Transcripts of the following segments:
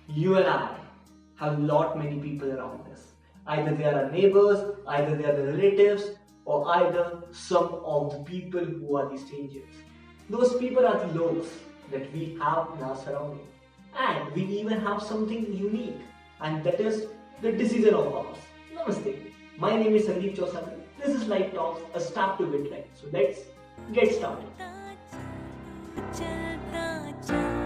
You and I have lot many people around us. Either they are our neighbors, either they are the relatives, or either some of the people who are the strangers. Those people are the logs that we have in our surrounding. And we even have something unique, and that is the decision of ours. Namaste. My name is Sandeep Chosani. This is Light Talks, a start to wit right. So let's get started. चलता चल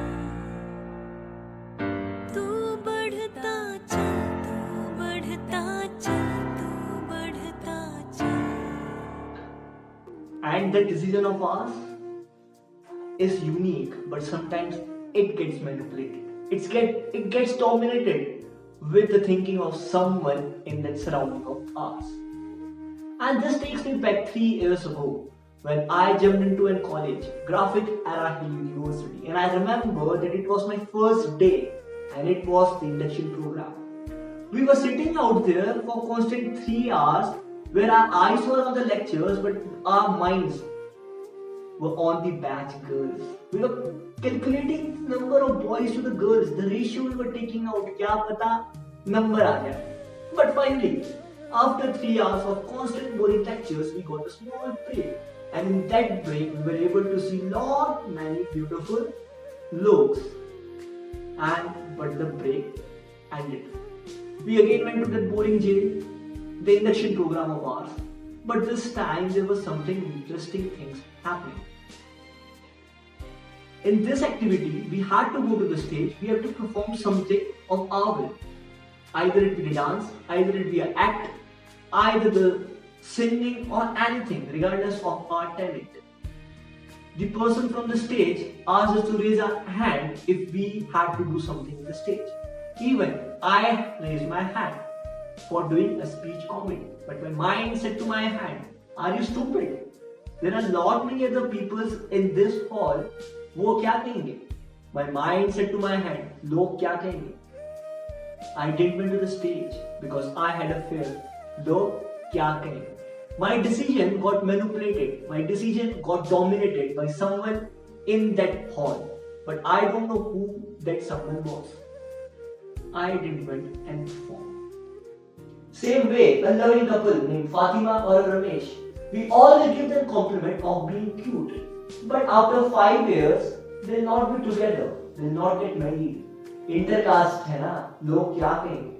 तू बढ़ता चल तू बढ़ता चल तू बढ़ता चल. And the decision of ours is unique, but sometimes it gets manipulated. It gets dominated with the thinking of someone in that surrounding of us. And this takes me back 3 years ago when I jumped into a college, Graphic Era Hill University, and I remember that it was my first day and it was the induction program. We were sitting out there for constant 3 hours where our eyes were on the lectures but our minds were on the batch girls. We were calculating the number of boys to the girls, the ratio we were taking out, kya pata number aa jaya. But finally, after 3 hours of constant boring lectures, we got a small break. And in that break, we were able to see lot many beautiful looks. But the break ended. We again went to that boring jail, the induction program of ours. But this time there was something interesting things happening. In this activity, we had to go to the stage, we had to perform something of our will. Either it be a dance, either it be an act, either the singing or anything, regardless of our talent. The person from the stage asked us to raise our hand if we had to do something on the stage. Even I raised my hand for doing a speech comedy. But my mind said to my hand, are you stupid? There are lot many other people in this hall. वो क्या कहेंगे? My mind said to my hand, लोग क्या कहेंगे? I didn't went to the stage because I had a fear. लोग क्या कहेंगे? My decision got manipulated. My decision got dominated by someone in that hall. But I don't know who that someone was. I didn't went and perform. Same way, a loving couple named Fatima or Ramesh, we all will give them compliment of being cute. But after 5 years, they'll not be together. They'll not get married. Intercaste है ना, लोग क्या कहेंगे?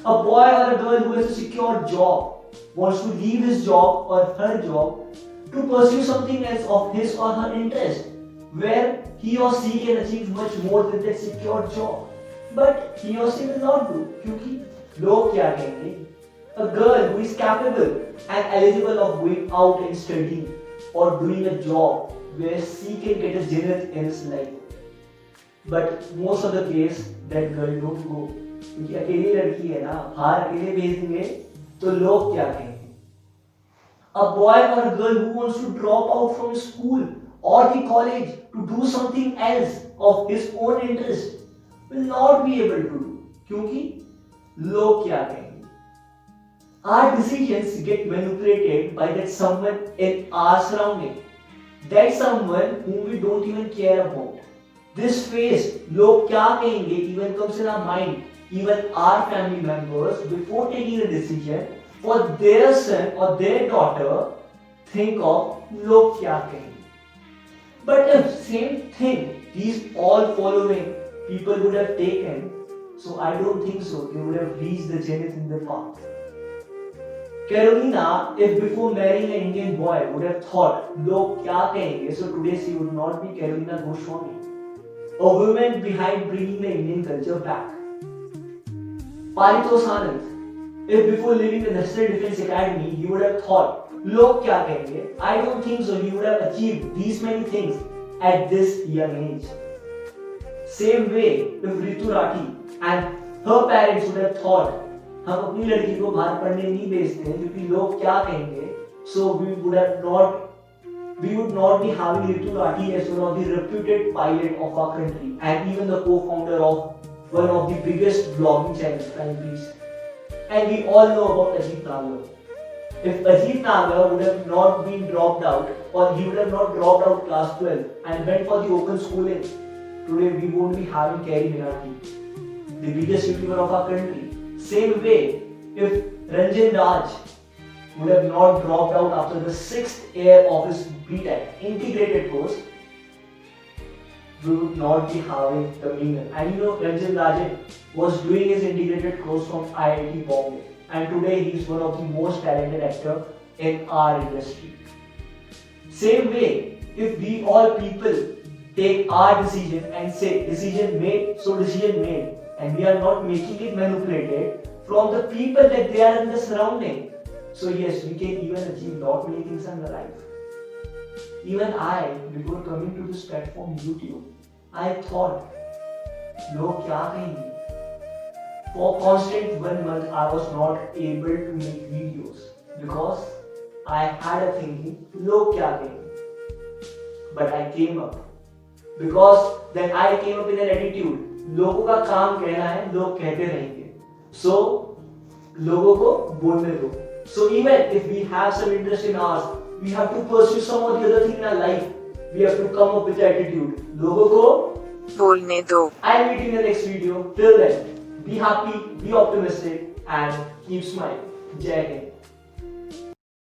A boy or a girl who has a secure job wants to leave his job or her job to pursue something else of his or her interest, where he or she can achieve much more than that secure job. But he or she will not do, क्योंकि लोग क्या कहेंगे? A girl who is capable and eligible of going out and studying or doing a job where she can get a Jannat in his life. But most of the case that girl don't go. क्योंकि अकेली लड़की है ना, बाहर अकेले भेज देंगे तो लोग क्या कहेंगे? A boy or a girl who wants to drop out from school or the college to do something else of his own interest will not be able to do. क्योंकि लोग क्या कहेंगे? Our decisions get manipulated by that someone in our surrounding. That someone whom we don't even care about. This phrase, log kya kahenge, even comes in our mind. Even our family members, before taking a decision for their son or their daughter, think of log kya kahenge. But if same thing, these all following people would have taken, so I don't think so. They would have reached the zenith in the path. Carolina, if before marrying an Indian boy would have thought, log kya kahenge, so today she would not be Carolina Goswami. A woman behind bringing the Indian culture back. Paritosh Anand, if before leaving the National Defense Academy, he would have thought, log kya kahenge, I don't think so, he would have achieved these many things at this young age. Same way, if Ritu Rathi and her parents would have thought, हम अपनी लड़की को बाहर पढ़ने नहीं भेजते हैं क्योंकि लोग क्या कहेंगे, so we would not be having Ritu Rathi as one of the reputed pilot of our country and even the co-founder of one of the biggest blogging channels, Prime Beast. And we all know about Ajit Nagar. If Ajit Nagar would have not been dropped out, or he would have not dropped out class 12 and went for the open schooling, today we won't be having Kerry Minati. the biggest YouTuber of our country. Same way, if Ranjan Raj would have not dropped out after the 6th year of his BTech integrated course, we would not be having the Mingan. And you know, Ranjan Rajan was doing his integrated course from IIT Bombay, and today he is one of the most talented actor in our industry. Same way, if we all people take our decision and say decision made, so decision made, and we are not making it manipulated from the people that they are in the surrounding. So yes, we can even achieve lot many things in the life. Even I, before coming to this platform YouTube, I thought, लोग क्या कहेंगे? For constant 1 month, I was not able to make videos because I had a thinking, लोग क्या कहेंगे? But I came up because then I came up in an attitude, लोगों का काम कहना है, लोग कहते रहेंगे. So लोगों को बोलने दो. So even if we have some interest in ours, we have to pursue some or the other thing in our life. We have to come up with the attitude. लोगों को बोलने दो. I'll meet you in the next video. Till then, be happy, be optimistic, and keep smiling. Jai Hind.